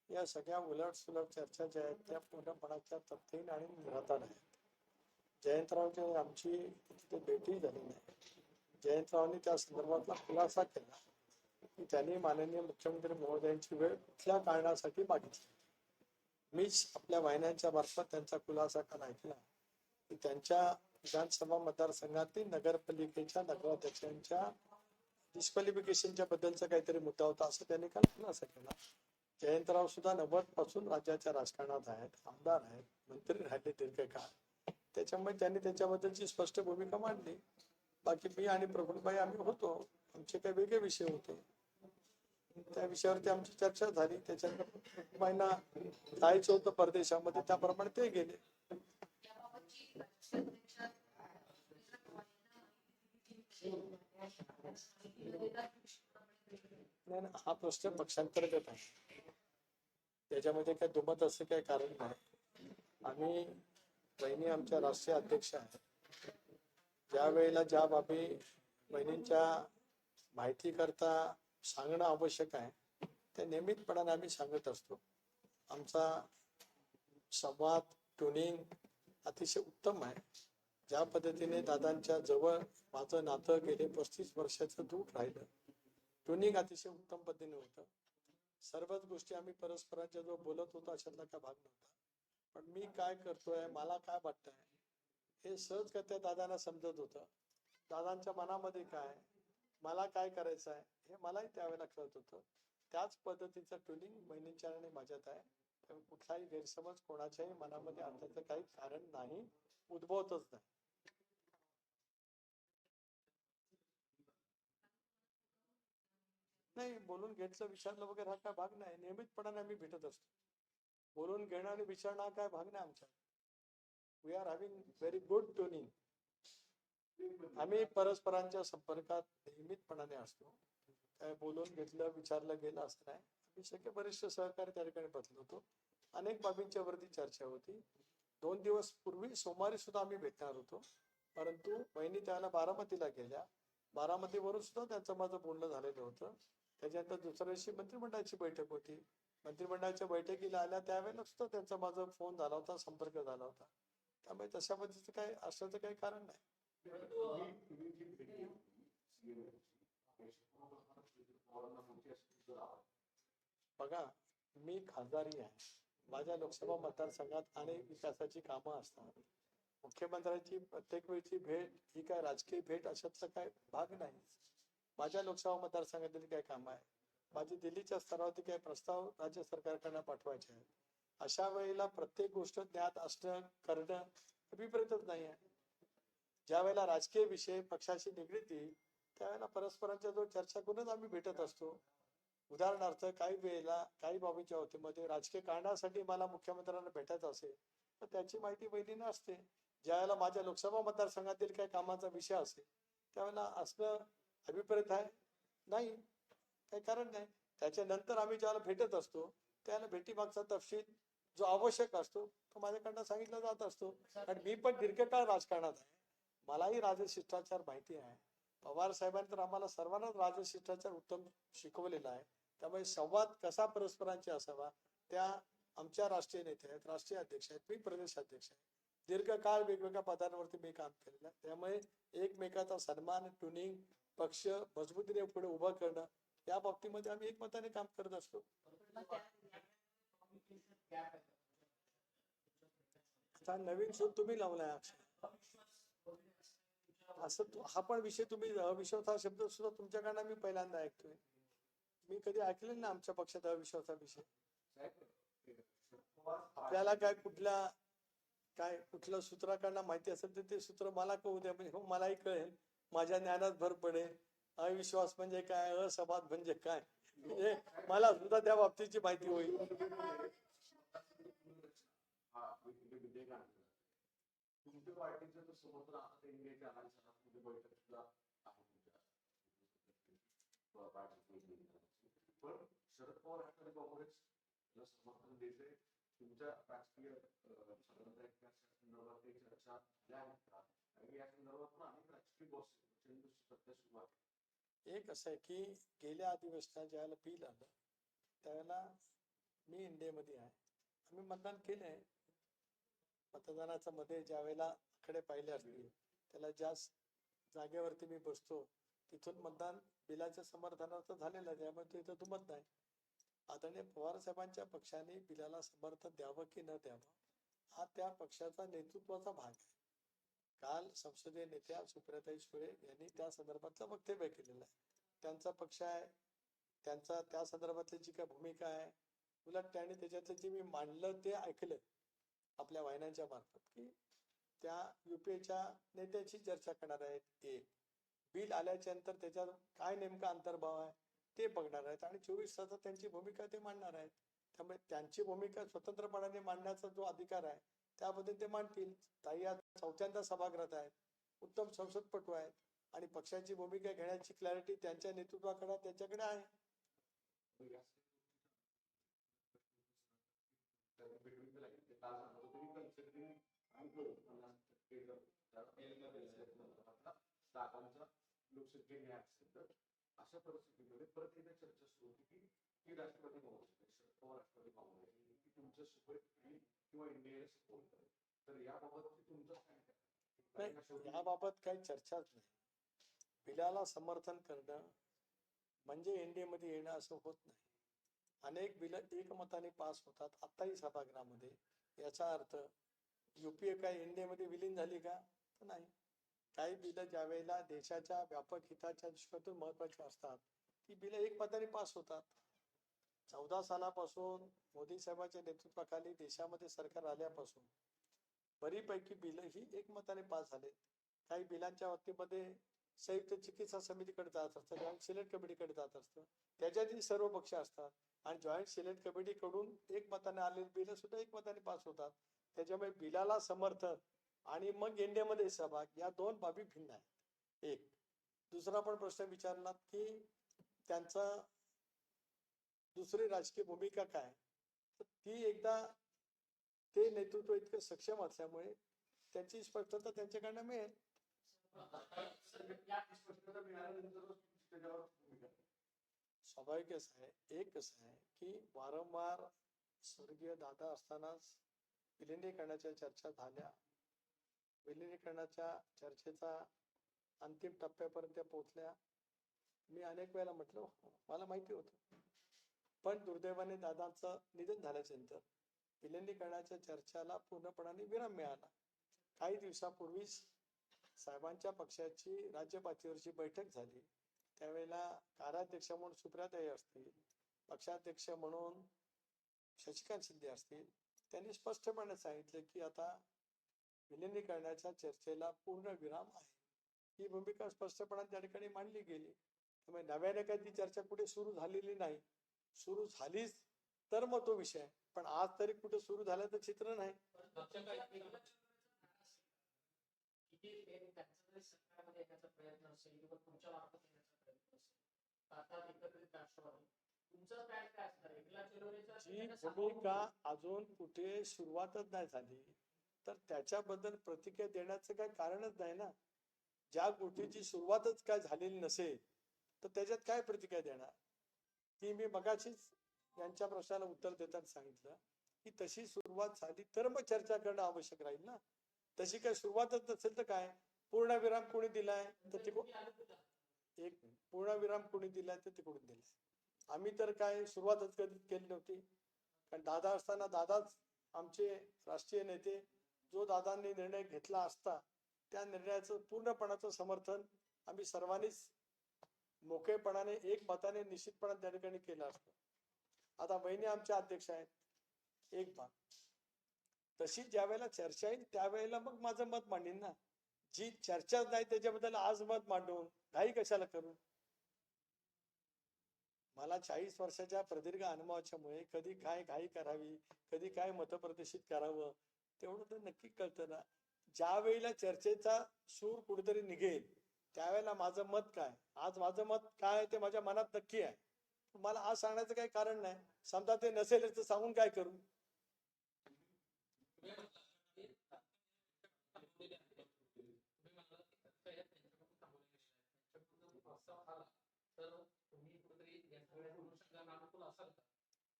या सगळ्या उलट सुलट चर्चा ज्या आहेत त्या पूर्णपणाच्या तथ्यहीन आणि निराधार आहेत. जयंतरावची आमची तिथे भेटही झाली नाही. जयंतरावांनी त्या संदर्भातला खुलासा केला की त्यांनी माननीय मुख्यमंत्री महोदयांची वेळ कुठल्या कारणासाठी मागितली. मीच आपल्या वाहिन्यांच्या मार्फत त्यांचा खुलासा काल ऐकला की त्यांच्या विधानसभा मतदारसंघातील नगरपालिकेच्या नगराध्यक्षांच्या डिस्क्वालिफिकेशनच्या बद्दलचा काहीतरी मुद्दा होता असं त्यांनी काल खुलासा केला. जयंतराव सुद्धा 90 पासून राज्याच्या राजकारणात आहेत, आमदार आहेत, मंत्री राहिले दीर्घकाळ. त्याच्यामुळे त्यांनी त्याच्याबद्दलची स्पष्ट भूमिका मांडली. बाकी मी आणि प्रफुल्लभाई आम्ही होतो, आमचे काही वेगळे विषय होते, त्या विषयावरती आमची चर्चा झाली. त्याच्यानंतर महिना जायचं होतं परदेशामध्ये, त्याप्रमाणे ते गेले. नाही, हा प्रश्न पक्षांतर्गत आहे, त्याच्यामध्ये काही दुमत असं काही कारण नाही. आम्ही बहिणी आमच्या राष्ट्रीय अध्यक्ष आहेत. ज्या वेळेला ज्या बाबी बहिणींच्या माहिती करता सांगणं आवश्यक आहे त्या नियमितपणाने आम्ही सांगत असतो. आमचा संवाद ट्युनिंग अतिशय उत्तम आहे. ज्या पद्धतीने दादांच्या जवळ माझं नातं गेले 35 वर्षाचं दूर राहिलं, ट्युनिंग अतिशय उत्तम पद्धतीने होतं. सर्वच गोष्टी आम्ही परस्परांच्या जवळ बोलत होतो, अशातला काय भाग नव्हता. पण मी काय करतोय, मला काय वाटतंय हे सहजगत्या दादांना समजत होतं. दादांच्या मनामध्ये काय, मला काय करायचं आहे हे मलाही त्यावेळेला कळत होतं. त्याच पद्धतीचं ट्युनिंग बहिणींच्या आणि माझ्यात आहे. त्यामुळे कुठलाही गैरसमज कोणाच्याही मनामध्ये आणण्याचं काही कारण नाही, उद्भवतच नाही. नाही, बोलून घेतलं विचारलं वगैरे हा काय भाग नाही. नियमितपणाने आम्ही भेटत असतो. बोलून घेणं आणि विचारणं हा काय भाग नाही आमच्या. We are having very good tuning. आम्ही परस्परांच्या संपर्कात नियमितपणाने असतो. काय बोलून घेतलं विचारलं गेलं असं नाही. आम्ही सगळे वरिष्ठ सहकारी त्या ठिकाणी बसलो. अनेक बाबींच्या वरती चर्चा होती. 2 दिवस पूर्वी सोमवारी सुद्धा आम्ही भेटणार होतो, परंतु बहिणी त्याला बारामतीला गेल्या. बारामतीवरून सुद्धा त्यांचं माझं बोलणं झालेलं होतं. त्याच्यानंतर दुसऱ्या दिवशी मंत्रिमंडळाची बैठक होती. मंत्रिमंडळाच्या बैठकीला आल्या त्यावेळेला सुद्धा त्यांचा माझा फोन झाला होता, संपर्क झाला होता. त्यामुळे तशा पद्धतीचं काही असल्याचं काही कारण नाही. बघा, मी खासदारी आहे. माझ्या लोकसभा मतदारसंघात अनेक विकासाची कामं असतात. मुख्यमंत्र्यांची प्रत्येक वेळची भेट ही काय राजकीय भेट अशातला काय भाग नाही. माझ्या लोकसभा मतदारसंघातील काय काम आहे, माझी दिल्लीच्या स्तरावरती काही प्रस्ताव राज्य सरकारकडे पाठवायचे आहेत. अशा वेळेला प्रत्येक गोष्ट ज्ञात असणं करणं अभिप्रेतच नाही आहे. ज्या वेळेला राजकीय विषय पक्षाशी निगडीत येईल त्यावेळेला परस्परांच्या जो चर्चा करूनच आम्ही भेटत असतो. उदाहरणार्थ काही वेळेला काही बाबीच्या बाबतीमध्ये राजकीय कारणासाठी मला मुख्यमंत्र्यांना भेटायचं असेल तर त्याची माहिती बहिणींना असते. ज्यावेळेला माझ्या लोकसभा मतदारसंघातील काही कामाचा विषय असेल त्यावेळेला असणं अभिप्रेत आहे नाही, काही कारण नाही. त्याच्यानंतर आम्ही ज्याला भेटत असतो त्याला भेटीमागचा तपशील जो आवश्यक असतो तो माझ्याकडनं सांगितला जात असतो. कारण मी पण दीर्घकाळ राजकारणात आहे, मलाही राजशिष्टाचार माहिती आहे. पवार साहेबांनी तर आम्हाला सर्वांनाच राजशिष्टाचार उत्तम शिकवलेला आहे. त्यामुळे संवाद कसा परस्परांची असावा त्या आमच्या राष्ट्रीय नेते आहेत, राष्ट्रीय अध्यक्ष आहेत, मी प्रदेश अध्यक्ष आहे. दीर्घकाळ वेगवेगळ्या पदांवरती मी काम केलेलं आहे. त्यामुळे एकमेकाचा सन्मान, ट्युनिंग, पक्ष मजबूतीने पुढे उभं करणं या बाबतीमध्ये आम्ही एकमताने काम करत असतो. आता नवीन शोध तुम्ही लावलाय असं हा पण विषय तुम्ही अविश्वास हा शब्द सुद्धा तुमच्याकडनं मी पहिल्यांदा ऐकतोय. मी कधी ऐकलेलं ना आमच्या पक्षात अविश्वास हा विषय. आपल्याला काय कुठल्या सूत्राकडनं माहिती असेल तर ते सूत्र मला कळू द्या, म्हणजे मलाही कळेल, माझ्या ज्ञानात भर पडेल. अविश्वास म्हणजे काय, असंवाद म्हणजे काय, म्हणजे मला सुद्धा त्या बाबतीची माहिती होईल. शरद पवार आणि काँग्रेसला समर्थन देते. तुमच्या राजकीय संदर्भात चर्चा झाल्या आहेत का? आणि या संदर्भात पण अनेक राजकीय गोष्टी सध्या सुरू आहे. एक असं आहे की गेल्या अधिवेशनात ज्यावेळेला बिल आलं त्यावेळेला मी इंडियामध्ये आहे. आम्ही मतदान केलंय. मतदानाच्या मध्ये ज्या वेळेला आकडे पाहिले असतील त्याला ज्या जागेवरती मी बसतो तिथून मतदान बिलाच्या समर्थनार्थ झालेलं आहे, त्यामुळे तिथं दुमत नाही. आदरणीय पवार साहेबांच्या पक्षाने बिलाला समर्थन द्यावं की न द्यावं हा त्या पक्षाचा नेतृत्वाचा भाग आहे. काल संसदीय नेत्या सुप्रियाताई सुळे यांनी त्या संदर्भातलं वक्तव्य केलेलं आहे. त्यांचा पक्ष आहे, त्यांचा त्या संदर्भातली जी काय भूमिका आहे, उलट त्याने त्याच्यातलं जे मी मांडलं ते ऐकलं आपल्या वाहिन्यांच्या मार्फत की त्या युपीएच्या नेत्याची चर्चा करणार आहेत. एक बिल आल्याच्या नंतर त्याच्यात काय नेमका अंतर्भाव आहे ते बघणार आहेत आणि 24 तासात त्यांची भूमिका ते मांडणार आहेत. त्यामुळे त्यांची भूमिका स्वतंत्रपणाने मांडण्याचा जो अधिकार आहे त्याबद्दल ते मांडतील. ताई आज चौथ्यांदा सभागृहात आहेत, उत्तम संसदपटू आहेत आणि पक्षाची भूमिका घेण्याची क्लॅरिटी त्यांच्या नेतृत्वाकडे त्यांच्याकडे आहे. अशा परिस्थितीमध्ये परत एकदा चर्चा सुरू होती की राष्ट्रवादी काँग्रेस तुमचं सपोर्ट किंवा इंडियाला सपोर्ट करेल. तर याबाबत तुमचं काय? याबाबत काही चर्चाच नाही. बिलाला समर्थन करणं म्हणजे एनडीएमध्ये येणं असं होत नाही. अनेक बिलं एकमताने पास होतात आताही सभागृहामध्ये. याचा अर्थ युपीए काय एनडीएमध्ये विलीन झाली का? तर नाही. काही बिलं ज्या वेळेला देशाच्या व्यापक हिताच्या दृष्टीतून महत्वाची असतात ती बिलं एकमताने पास होतात. 14 सालापासून मोदी साहेबांच्या नेतृत्वाखाली देशामध्ये सरकार आल्यापासून बरीपैकी बिलं ही एकमताने पास झाले. काही बिलांच्या बाबतीमध्ये संयुक्त चिकित्सा समितीकडे जात असतं, जॉईंट सिलेक्ट कमिटीकडे जात असतं, त्याच्यातही सर्व पक्ष असतात आणि जॉईंट सिलेक्ट कमिटीकडून एकमताने आलेली बिलं सुद्धा एकमताने पास होतात. त्याच्यामुळे बिलाला समर्थन आणि मग एनडीएमध्ये सहभाग या दोन बाबी भिन्न आहेत. एक दुसरा पण प्रश्न विचारलात की त्यांचा दुसरी राजकीय भूमिका काय, तर ती एकदा ते नेतृत्व इतकं सक्षम असल्यामुळे त्यांची स्पष्टता त्यांच्याकडनं मिळेल. स्वाभाविकच आहे. एक कसं आहे की वारंवार स्वर्गीय दादा असतानाच विलिनीकरणाच्या चर्चा झाल्या. विलिनीकरणाच्या चर्चेचा अंतिम टप्प्यापर्यंत पोहोचल्या. मी अनेक वेळेला म्हटलं मला माहिती होतं, पण दुर्दैवाने दादांचं निधन झाल्याच्या नंतर विलिनीकरणाच्या चर्चाला पूर्णपणाने विराम मिळाला. काही दिवसापूर्वीच साहेबांच्या पक्षाची राज्य पातळीवरची बैठक झाली. त्यावेळेला कार्याध्यक्ष म्हणून सुप्रियाताई असतील, पक्षाध्यक्ष म्हणून शशिकांत शिंदे असतील, त्यांनी स्पष्टपणे सांगितले की आता विलिनीकरणाच्या चर्चेला पूर्ण विराम आहे. ही भूमिका स्पष्टपणे त्या ठिकाणी मांडली गेली. त्यामुळे नव्याने काही ती चर्चा कुठे सुरू झालेली नाही. सुरू झालीच तर मग तो विषय, पण आज तरी कुठे सुरू झाल्याचं चित्र नाही. जी भूमिका अजून कुठे सुरुवातच नाही झाली तर त्याच्याबद्दल प्रतिक्रिया देण्याचं काही कारणच नाही ना. ज्या गोष्टीची सुरुवातच काय झालेली नसेल तर त्याच्यात काय प्रतिक्रिया देणार. ती मी मगाशीच यांच्या प्रश्नाला उत्तर देताना सांगितलं की तशी सुरुवात झाली तर मग चर्चा करणं आवश्यक राहील ना. तशी काही सुरुवातच नसेल तर काय पूर्णविराम कोणी दिलाय तर एक पूर्णविराम कोणी दिलाय तर तिकडून दिलाय. आम्ही तर काय सुरुवातच कधीच केली नव्हती. कारण दादा असताना दादाच आमचे राष्ट्रीय नेते, जो दादांनी निर्णय घेतला असता त्या निर्णयाचं पूर्णपणाचं समर्थन आम्ही सर्वांनीच मोकळेपणाने एक मताने निश्चितपणे त्या ठिकाणी केलं असतं. आता बहिणी आमच्या अध्यक्ष आहेत एक भाग, तशी ज्या वेळेला चर्चा येईल त्यावेळेला मग माझं मत मांडीन ना. जी चर्चाच नाही त्याच्याबद्दल आज मत मांडून घाई कशाला करू. मला 40 वर्षाच्या प्रदीर्घ अनुभवाच्यामुळे कधी काय घाई करावी, कधी काय मत प्रदर्शित करावं तेवढं तर नक्की कळतं ना. ज्या वेळेला चर्चेचा सूर कुठेतरी निघेल त्यावेळेला माझं मत काय, आज माझं मत काय ते माझ्या मनात नक्की आहे. मला आज सांगण्याचं काही कारण नाही. समजा ते नसेल तर सांगून काय करू.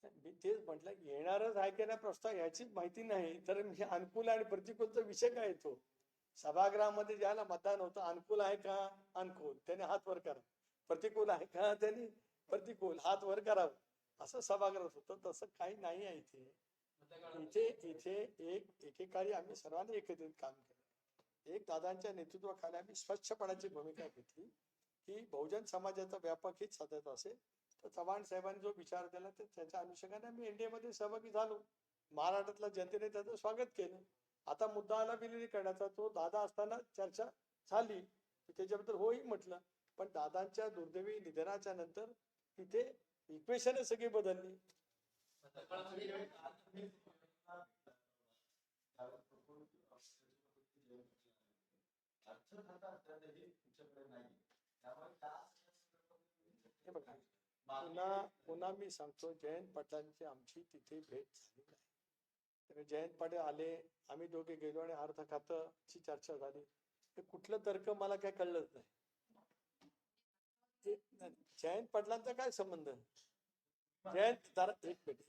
मी तेच म्हटलं येणारच आहे की नाही प्रस्ताव याचीच माहिती नाही तर मी अनुकूल आणि प्रतिकूलचा विषय काय येतो. सभागृहामध्ये ज्याला मतदान होतं अनुकूल आहे का अनुकूल त्याने हात वर करा, प्रतिकूल आहे का त्यांनी प्रतिकूल हात वर करावं असं सभागृहात होतं. तसं काही नाही आहे इथे. इथे इथे एकेकाळी आम्ही सर्वांनी एकत्रित काम केलं. एक दादांच्या नेतृत्वाखाली आम्ही स्वच्छपणाची भूमिका घेतली की बहुजन समाजाचा व्यापक हित साधत असेल तर चव्हाण साहेबांनी जो विचार दिला ते त्याच्या अनुषंगाने आम्ही एनडीए मध्ये सहभागी झालो. महाराष्ट्रातल्या जनतेने त्याचं स्वागत केलं. आता मुद्दा विलिनीकरणाचा तो दादा असताना चर्चा झाली त्याच्याबद्दल होई म्हटलं, पण दादांच्या दुर्दैवी निधनाच्या नंतर तिथे इक्वेशन सगळी बदलली. हे बघा पुन्हा पुन्हा मी सांगतो जयंत पाटलांची आमची तिथे भेट झाली नाही. तर जयंत पाटील आले, आम्ही दोघे गेलो आणि अर्थ खात्याची चर्चा झाली. हे कुठलं तर्क मला काय कळलंच नाही. जयंत पाटलांचा काय संबंध, एक मिनिट,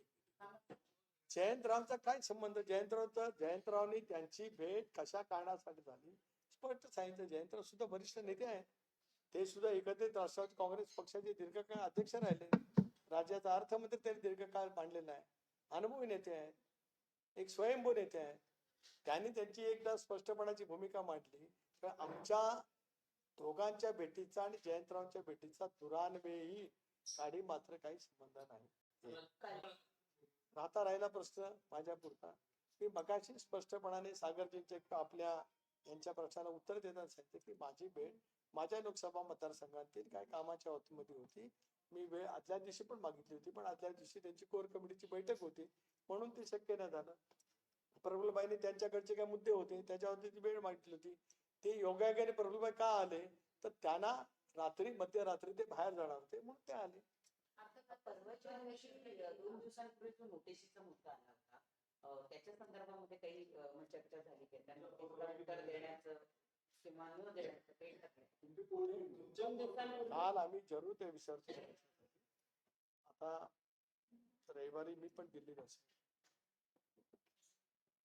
जयंतरावचा काय संबंध. जयंतरावनी त्यांची भेट कशा कारणासाठी झाली स्पष्ट सांगितलं. जयंतराव सुद्धा वरिष्ठ नेते आहेत. ते सुद्धा एकत्रित राष्ट्रवादी काँग्रेस पक्षाचे दीर्घकाळ अध्यक्ष राहिले. राज्याचा अर्थमंत्री त्यांनी दीर्घकाळ मांडलेला आहे. अनुभवी नेते आहेत, एक स्वयंभू नेते आहेत. त्यांनी त्यांची एकदा स्पष्टपणाची भूमिका मांडली. तर आमच्या दोघांच्या भेटीचा आणि जयंतरावांच्या भेटीचा दुरान्वेही काडी मात्र काही संबंध नाही. राहता राहिला प्रश्न माझ्या पुरता. मी मगाशी स्पष्टपणाने सागरजींचे आपल्या यांच्या प्रश्नाला उत्तर देताना सांगितले की माझी भेट माझ्या लोकसभा मतदारसंघातील काय कामाच्या मध्ये होती. मी वेळ आदल्या दिवशी पण मागितली होती, पण आदल्या दिवशी त्यांची कोर कमिटीची बैठक होती म्हणून ते शक्य नाही झालं. प्रफुल्लबाईंनी त्यांच्याकडचे काय मुद्दे होते त्याच्यावरती ती वेळ मागितली होती. ते योगायोगाने प्रफुल्लबाई का आले तर त्यांना रात्री मध्यरात्री ते बाहेर जाणार होते म्हणून ते आले. परवाच्या दिवशी 2 दिवसांपूर्वी जो नोटिसीचा मुद्दा आला होता त्याच्या संदर्भामध्ये काही चर्चा झाली की त्यांना उत्तर देण्याचं किंवा न देण्याचं काही काल आम्ही जरूर त्या विषयावर चर्चा झाली. आता रविवारी मी पण दिल्लीत असेल,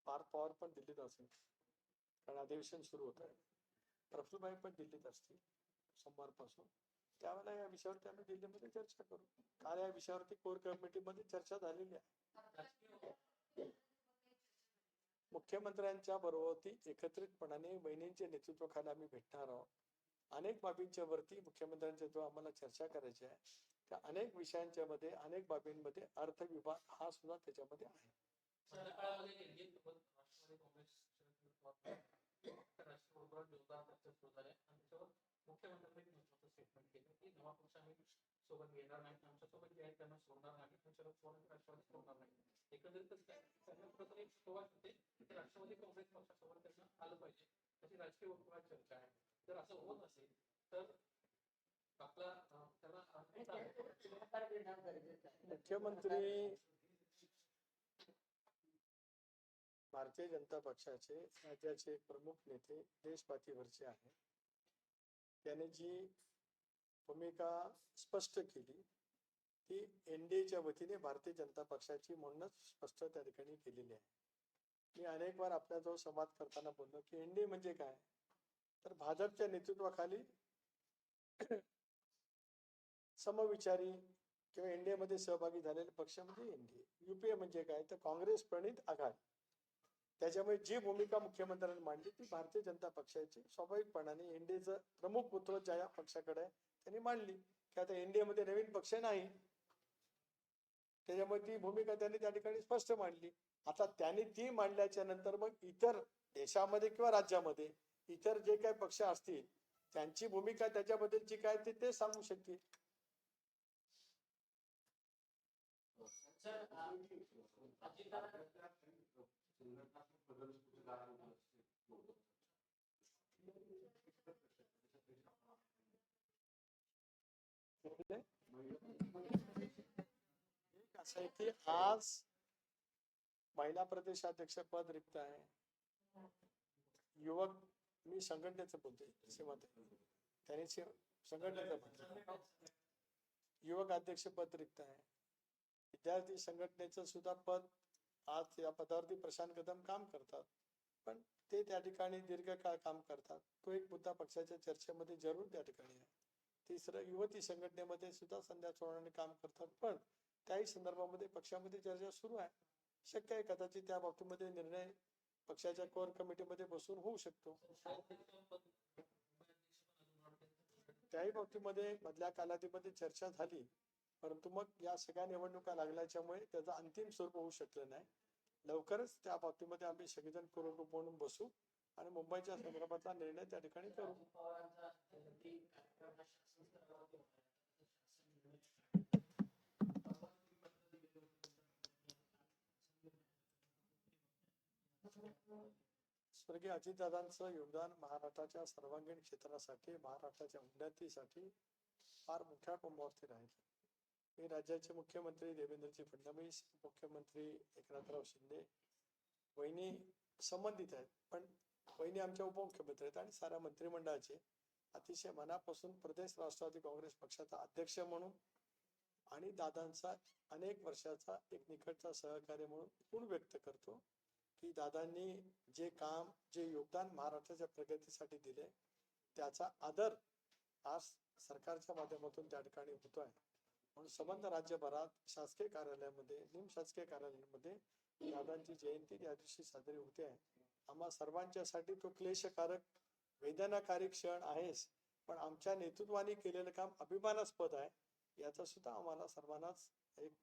पार्थ पवार पण दिल्लीत असेल कारण अधिवेशन सुरू होत आहे. प्रफुल्लबाई पण दिल्लीत असतील सोमवारपासून. त्यावेळेला या विषयावरती आम्ही दिल्लीमध्ये चर्चा करू. काल या विषयावरती कोर कमिटीमध्ये चर्चा झालेली आहे. मुख्यमंत्र्यांच्या बरोबरती एकत्रितपणाने वहिनींच्या नेतृत्वाखाली आम्ही भेटणार आहोत. अनेक बाबींच्या वरती मुख्यमंत्र्यांच्या जो आम्हाला चर्चा करायची आहे त्या अनेक विषयांच्या मध्ये अनेक बाबींमध्ये अर्थ विभाग हा सुद्धा त्याच्यामध्ये आहे. मुख्यमंत्र्यांनी स्टेटमेंट केलं की नवा पक्ष आम्ही सोबत घेणार नाही, आमच्यासोबत जे आहे त्यांना सोडणार नाही, शरद पवार राष्ट्रवादी सोडणार नाही. एकंदरीतच काय त्यांना कुठेतरी एक सुरुवात होते की राष्ट्रवादी काँग्रेस पक्षासोबत त्यांना आलं पाहिजे अशी राजकीय वर्तुळात चर्चा आहे. जर असं होत असेल तर आपला मुख्यमंत्री भारतीय जनता पक्षाचे राज्याचे प्रमुख नेते देशपातळीवरचे आहे. त्याने जी भूमिका स्पष्ट केली ती एनडीएच्या वतीने भारतीय जनता पक्षाची म्हणूनच स्पष्ट त्या ठिकाणी केलेली आहे. मी अनेक वार आपल्याजवळ संवाद करताना बोललो की एनडीए म्हणजे काय तर भाजपच्या नेतृत्वाखाली समविचारी किंवा एनडीए मध्ये सहभागी झालेले पक्ष म्हणजे एनडीए. युपीए म्हणजे काय तर काँग्रेस प्रणित आघाडी. त्याच्यामुळे जी भूमिका मुख्यमंत्र्यांनी मांडली ती भारतीय जनता पक्षाची स्वाभाविकपणाने एनडीएचं प्रमुख पुत्र ज्या पक्षाकडे आहे त्यांनी मांडली की आता एनडीए मध्ये नवीन पक्ष नाही. त्याच्यामुळे ती भूमिका त्यांनी त्या ठिकाणी स्पष्ट मांडली. आता त्यांनी ती मांडल्याच्या नंतर मग इतर देशामध्ये किंवा राज्यामध्ये इतर जे काही पक्ष असतील त्यांची भूमिका त्याच्याबद्दलची काय ते सांगू शकतील. असं आहे की आज महिला प्रदेशाध्यक्ष पद रिक्त आहे. युवक मी संघटनेचं बोलतोय त्यांनी संघटनेचं युवक अध्यक्ष पद रिक्त आहे. विद्यार्थी संघटनेचं सुद्धा पद, आज या पदावरती प्रशांत कदम काम करतात, पण ते त्या ठिकाणी दीर्घकाळ काम करतात. तो एक मुद्दा पक्षाच्या चर्चेमध्ये जरूर त्या ठिकाणी आहे. तिसरं, युवती संघटनेमध्ये सुद्धा संध्या चव्हाण काम करतात, पण त्याही संदर्भामध्ये पक्षामध्ये चर्चा सुरू आहे. शक्य आहे कदाचित त्या बाबतीमध्ये निर्णय पक्षाच्या कोर कमिटीमध्ये बसून होऊ शकतो. त्याही बाबतीमध्ये मधल्या कालावधीमध्ये चर्चा झाली, परंतु मग या सगळ्या निवडणुका लागल्याच्यामुळे त्याचं अंतिम स्वरूप होऊ शकलं नाही. लवकरच त्या बाबतीमध्ये आम्ही सगळेजण कोरडूप म्हणून बसू आणि मुंबईच्या संदर्भातला निर्णय त्या ठिकाणी करू. स्वर्गीय अजितदादांचं योगदान महाराष्ट्राच्या सर्वांगीण क्षेत्रासाठी, महाराष्ट्राच्या उन्नतीसाठी फार मोठ्या प्रमाणावरती राहिले. मी राज्याचे मुख्यमंत्री देवेंद्रजी फडणवीस, मुख्यमंत्री एकनाथराव शिंदे, वहिनी संबंधित आहेत, पण वहिनी आमच्या उपमुख्यमंत्री आहेत आणि साऱ्या मंत्रिमंडळाचे अतिशय मनापासून प्रदेश राष्ट्रवादी काँग्रेस पक्षाचा अध्यक्ष म्हणून आणि दादांचा अनेक वर्षाचा एक निकटचा सहकार्य म्हणून गुण व्यक्त करतो की दादांनी जे काम, जे योगदान महाराष्ट्राच्या प्रगतीसाठी दिले, त्याचा आदर आज सरकारच्या माध्यमातून त्या ठिकाणी होतो आहे. म्हणून संबंध राज्यभरात शासकीय कार्यालयामध्ये, निमशासकीय कार्यालयामध्ये दादांची जयंती त्या दिवशी साजरी होते आहे. आम्हा सर्वांच्यासाठी तो क्लेशकारक, वेदनाकारी क्षण आहेच, पण आमच्या नेतृत्वाने केलेलं काम अभिमानास्पद आहे. याचा सुद्धा आम्हाला सर्वांनाच एक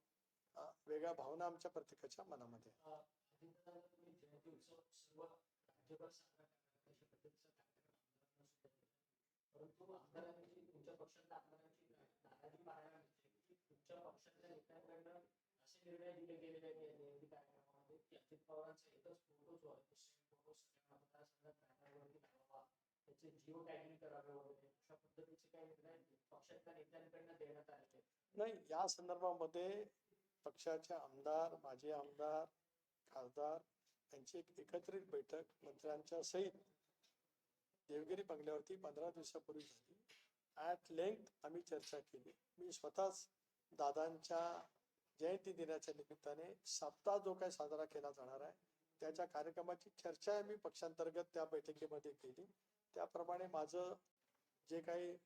वेगळ्या भावना आमच्या प्रत्येकाच्या मनामध्ये आहे. परंतु आमदारांची, तुमच्या पक्षातल्या आमदारांची नाराजी पाहायला मिळते की तुमच्या पक्षातल्या नेत्यांकडनं असे निर्णय दिले गेलेले आहेत या जयंती कार्यक्रमामध्ये की अजित पवारांचा एकच फोटो जो आहे तो फोटो सगळ्या मतदारसंघात बॅनरवरती लावावा, त्याचे जिओ टॅगिंग करावे वगैरे अशा पद्धतीचे काही निर्णय पक्षातल्या नेत्यांकडनं देण्यात आलेले आहेत. नाही, या संदर्भामध्ये पक्षाचे आमदार, माजी आमदार, खासदार यांची एक एकत्रित बैठक मंत्र्यांच्या सहित देवगिरी बंगल्यावरती 15 दिवसापूर्वी झाली. ॲट लेंथ आम्ही चर्चा केली. मी स्वतःच दादांच्या जयंती दिनाच्या निमित्ताने सप्ताह जो काही साजरा केला जाणार आहे त्याच्या कार्यक्रमाची चर्चा आम्ही पक्षांतर्गत त्या बैठकीमध्ये केली. त्याप्रमाणे माझं जे काही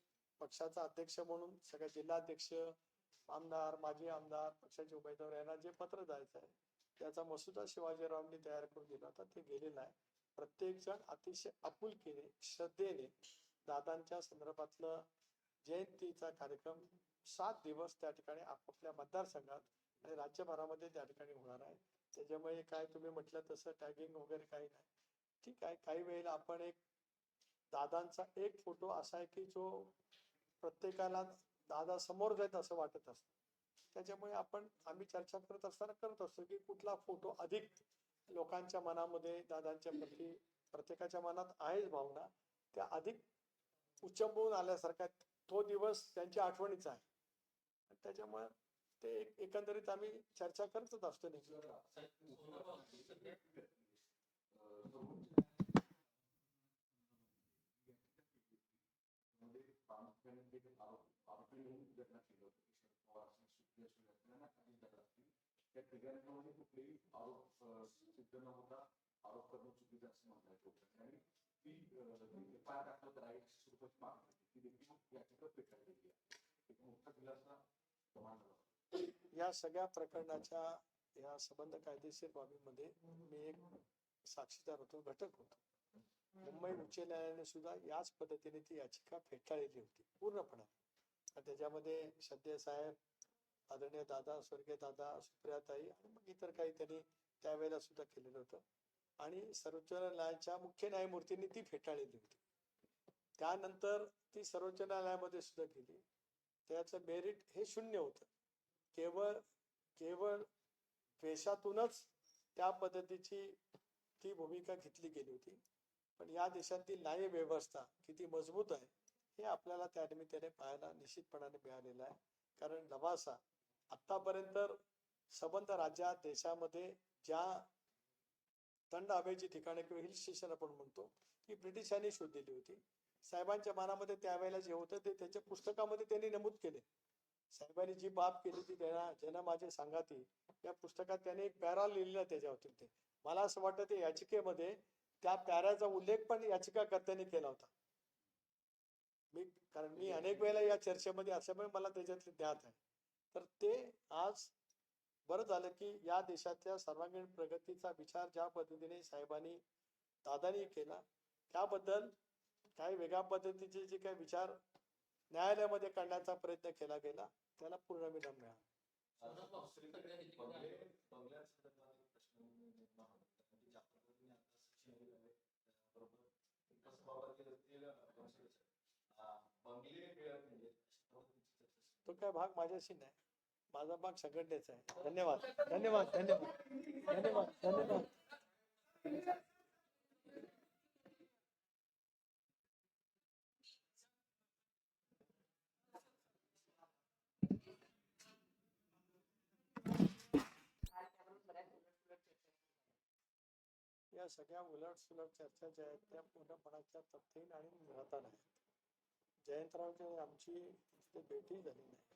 पक्षाचा अध्यक्ष म्हणून सगळ्या जिल्हाध्यक्ष, आमदार, माजी आमदार, पक्षाचे उमेदवार यांना जे पत्र द्यायचं आहे त्याचा मसुदा शिवाजीरावांनी तयार करून दिला होता, ते गेलेला आहे. प्रत्येक जण अतिशय आपुलकीने, श्रद्धेने दादांच्या संदर्भातलं जयंतीचा कार्यक्रम 7 दिवस त्या ठिकाणी आपापल्या मतदारसंघात आणि राज्यभरामध्ये त्या ठिकाणी होणार आहे. त्याच्यामुळे काय तुम्ही म्हटलं तसं टॅगिंग वगैरे काही नाही. ठीक आहे, काही वेळेला आपण एक दादांचा एक फोटो असा आहे की जो प्रत्येकाला दादा समोर जात असं वाटत असतं. त्याच्यामुळे आम्ही चर्चा करत असताना करत असतो की कुठला फोटो अधिक लोकांच्या मनामध्ये दादांच्या प्रती, प्रत्येकाच्या मनात आहेच भावना, त्या अधिक उच्चंबळून आल्यासारखा तो दिवस त्यांच्या आठवणीचा आहे. त्याच्यामुळे ते एकंदरीत आम्ही चर्चा करतच असतो नेहमी. त्या ठिकाणी कुठलेही आरोप सिद्ध न होता आरोप करणं चुकीचं असं म्हटलं होतं आणि ती पाय टाकलं तर 100 रुपयाची मागणी ती देखील याचिका फेटाळलेली आहे. एक मोठा दिलासा या सगळ्या प्रकरणाच्या या संबंध कायदेशीर बाबीमध्ये मी एक साक्षीदार होतो, घटक होतो. मुंबई उच्च न्यायालयाने सुद्धा याच पद्धतीने ती याचिका फेटाळलेली होती पूर्णपणे. त्याच्यामध्ये सध्या साहेब, आदरणीय दादा, स्वर्गीय दादा, सुप्रियाताई आणि मग इतर काही त्यांनी त्यावेळेला सुद्धा केलेलं होतं आणि सर्वोच्च न्यायालयाच्या मुख्य न्यायमूर्तींनी ती फेटाळलेली होती. त्यानंतर ती सर्वोच्च न्यायालयामध्ये सुद्धा गेली. त्याचं मेरिट हे शून्य होतं. केवळ द्वेषातूनच त्या पद्धतीची ती भूमिका घेतली गेली होती. पण या देशातील न्याय व्यवस्था किती मजबूत आहे हे आपल्याला त्या निमित्ताने पाहायला निश्चितपणाने मिळालेलं आहे. कारण लवासा आतापर्यंत संबंध राज्यात, देशामध्ये ज्या थंड हवेची ठिकाणे किंवा हिल स्टेशन आपण म्हणतो ती ब्रिटिशांनी शोधलेली होती. साहेबांच्या मनामध्ये त्यावेळेला जे होतं ते त्यांच्या पुस्तकामध्ये त्यांनी नमूद केले साहेबांनी जी बाब केली ती ज्यांना माझे सांगाती या पुस्तकात त्याने एक पॅरा लिहिलेला त्याच्यावरती ते मला असं वाटतं ते याचिकेमध्ये त्या पॅराचा उल्लेख पण याचिकाकर्त्यांनी केला होता. कारण मी अनेक वेळेला या चर्चेमध्ये असल्यामुळे मला त्याच्यातले ज्ञात आहे. तर ते आज बरं झालं की या देशातल्या सर्वांगीण प्रगतीचा विचार ज्या पद्धतीने साहेबांनी दादानी केला त्याबद्दल काही वेगळ्या पद्धतीचे जे काही विचार न्यायालयामध्ये काढण्याचा प्रयत्न केला गेला त्याला पूर्ण विराम मिळाला. तो काय भाग माझ्याशी नाही, माझा भाग संघटनेचा आहे. धन्यवाद धन्यवाद धन्यवाद धन्यवाद धन्यवाद. आज त्यावरून बऱ्याच उलटसुलट चर्चा झाली. या सगळ्या उलट सुलट चर्चा ज्या आहेत त्या पूर्णपणाच्या तथ्यहीन आणि निराधार आहेत. जयंतरावची आमची भेटही झाली नाही.